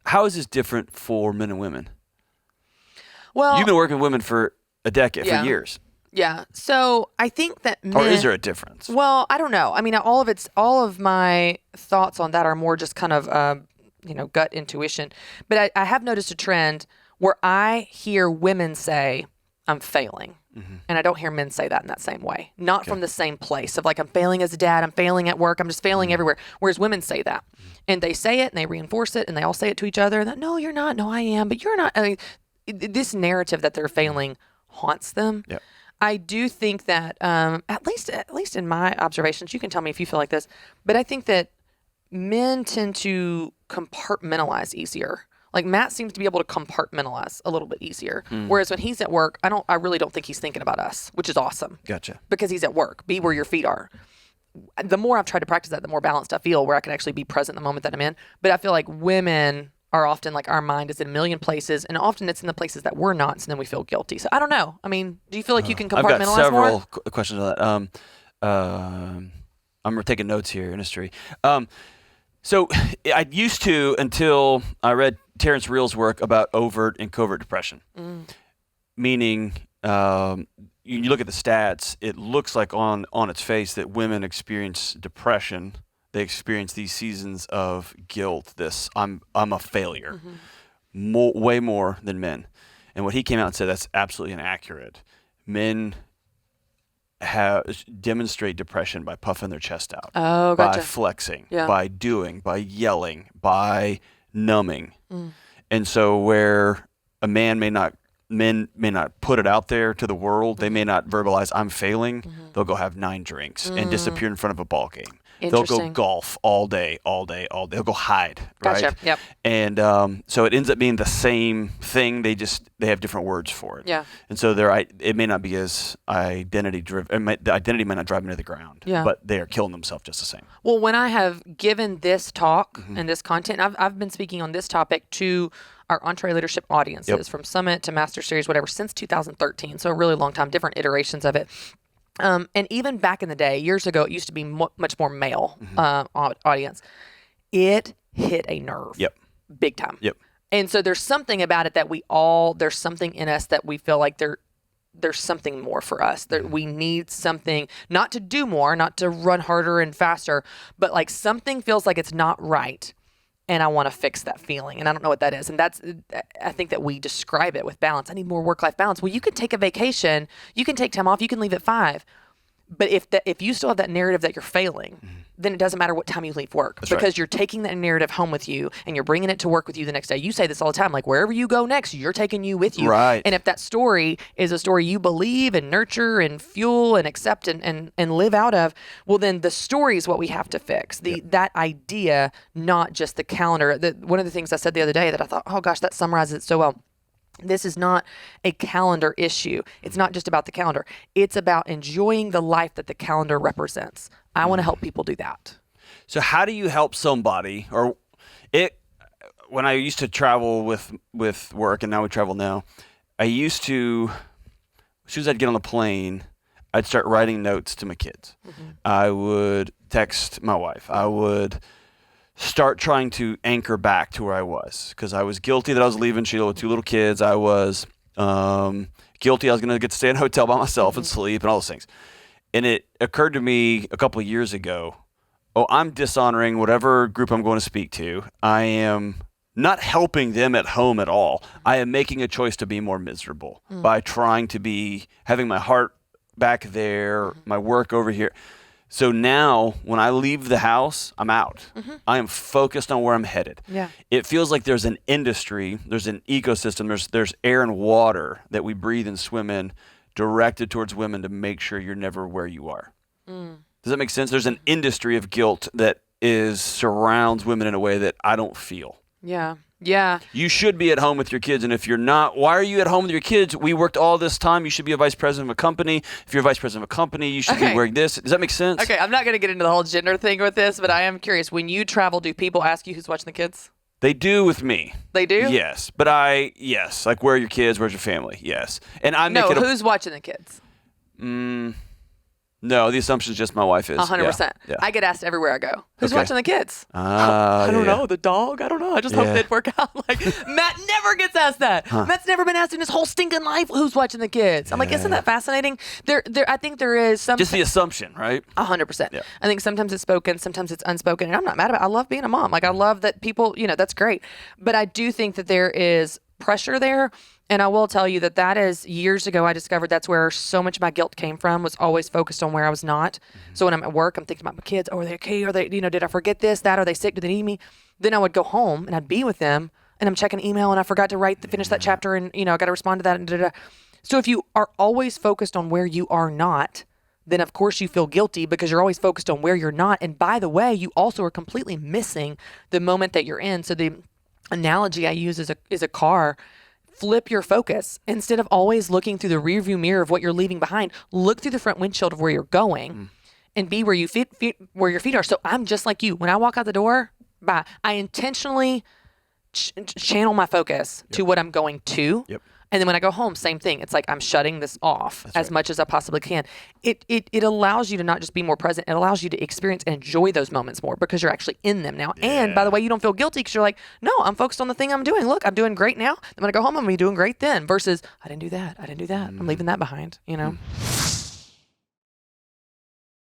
how is this different for men and women? Well, You've been working with women for a decade, Yeah. for years. yeah. So I think that men. Or is there a difference? Well, I don't know. I mean, all of my thoughts on that are more just kind of, gut intuition. But I have noticed a trend where I hear women say, I'm failing. And I don't hear men say that in that same way. Not from the same place of like, I'm failing as a dad, I'm failing at work, I'm just failing everywhere. Whereas women say that. And they say it and they reinforce it and they all say it to each other. And that, no, you're not. No, I am. But you're not. I mean, this narrative that they're failing haunts them. Yep. I do think that, at least in my observations, you can tell me if you feel like this, but I think that men tend to compartmentalize easier. Like Matt seems to be able to compartmentalize a little bit easier. Whereas when he's at work, I really don't think he's thinking about us, which is awesome. Gotcha. Because he's at work. Be where your feet are. The more I've tried to practice that, the more balanced I feel, where I can actually be present in the moment that I'm in. But I feel like women are often like, our mind is in a million places, and often it's in the places that we're not, so then we feel guilty. So I don't know. I mean, do you feel like you can compartmentalize I've got several more? questions on that. I'm taking notes here, industry. So I used to, until I read Terrence Real's work about overt and covert depression, meaning you look at the stats, it looks like on its face that women experience depression. They experience these seasons of guilt, I'm a failure, way more than men. And what he came out and said, that's absolutely inaccurate. Men demonstrate depression by puffing their chest out, by flexing, by doing, by yelling, by numbing. And so where a men may not put it out there to the world, they may not verbalize, I'm failing, they'll go have 9 drinks and disappear in front of a ball game. They'll go golf all day. They'll go hide, right? Gotcha. Yep. And so it ends up being the same thing. They have different words for it. Yeah. And so it may not be as identity driven. The identity may not drive them to the ground. Yeah. But they are killing themselves just the same. Well, when I have given this talk and this content, I've been speaking on this topic to our Entree Leadership audiences from Summit to Master Series, whatever, since 2013. So a really long time, different iterations of it. And even back in the day, years ago, it used to be much more male audience. It hit a nerve. Yep. Big time. Yep. And so there's something about it that there's something in us that we feel like there's something more for us. That we need something, not to do more, not to run harder and faster, but like something feels like it's not right. And I want to fix that feeling. And I don't know what that is. And I think that we describe it with balance. I need more work-life balance. Well, you can take a vacation. You can take time off. You can leave at 5. But if you still have that narrative that you're failing, then it doesn't matter what time you leave work. That's because right. You're taking that narrative home with you and you're bringing it to work with you the next day. You say this all the time, like wherever you go next, you're taking you with you. Right. And if that story is a story you believe and nurture and fuel and accept and live out of, well, then the story is what we have to fix. That idea, not just the calendar. One of the things I said the other day that I thought, oh gosh, that summarizes it so well. This is not a calendar issue. It's not just about the calendar. It's about enjoying the life that the calendar represents. I want to help people do that. So how do you help somebody, when I used to travel with work, and now we travel now, I used to, as soon as I'd get on the plane, I'd start writing notes to my kids. I would text my wife. I would start trying to anchor back to where I was, because I was guilty that I was leaving Sheila with 2 little kids. I was guilty I was going to get to stay in a hotel by myself and sleep and all those things. And it occurred to me a couple of years ago, I'm dishonoring whatever group I'm going to speak to. I am not helping them at home at all. I am making a choice to be more miserable by trying to be, having my heart back there, my work over here. So now when I leave the house, I'm out. I am focused on where I'm headed. Yeah. It feels like there's an industry, there's an ecosystem, there's air and water that we breathe and swim in, directed towards women to make sure you're never where you are. Does that make sense? There's an industry of guilt that surrounds women in a way that I don't feel. Yeah. Yeah. You should be at home with your kids, and if you're not, why are you at home with your kids? We worked all this time. You should be a vice president of a company. If you're a vice president of a company, you should be wearing this. Does that make sense? Okay, I'm not going to get into the whole gender thing with this, but I am curious. When you travel, do people ask you who's watching the kids? They do with me. They do? Yes. But like, where are your kids? Where's your family? Yes. And I make who's watching the kids? No, the assumption is just my wife is. 100%. Yeah. I get asked everywhere I go, who's Okay. watching the kids? I don't Yeah. know. The dog? I don't know. I just hope Yeah. they'd work out. Like, Matt never gets asked that. Matt's never been asked in his whole stinking life who's watching the kids. I'm like, isn't that fascinating? I think there is some. Just the assumption, right? 100%. Yeah. I think sometimes it's spoken, sometimes it's unspoken, and I'm not mad about it. I love being a mom. Like, I love that people, that's great. But I do think that there is pressure there. And I will tell you that is years ago, I discovered that's where so much of my guilt came from, was always focused on where I was not. So when I'm at work, I'm thinking about my kids. Oh, are they okay? Are they, did I forget this, that? Are they sick? Do they need me? Then I would go home and I'd be with them and I'm checking email and I forgot to finish that chapter and, I got to respond to that. And So if you are always focused on where you are not, then of course you feel guilty because you're always focused on where you're not. And by the way, you also are completely missing the moment that you're in. So the analogy I use is a car. Flip your focus. Instead of always looking through the rearview mirror of what you're leaving behind, look through the front windshield of where you're going and be where your feet are. So I'm just like you. When I walk out the door, I intentionally channel my focus to what I'm going to. Yep. And then when I go home, same thing. It's like I'm shutting this off as much as I possibly can. It allows you to not just be more present. It allows you to experience and enjoy those moments more because you're actually in them now. Yeah. And by the way, you don't feel guilty because you're like, no, I'm focused on the thing I'm doing. Look, I'm doing great now. I'm going to go home. I'm going to be doing great then versus I didn't do that. I'm leaving that behind,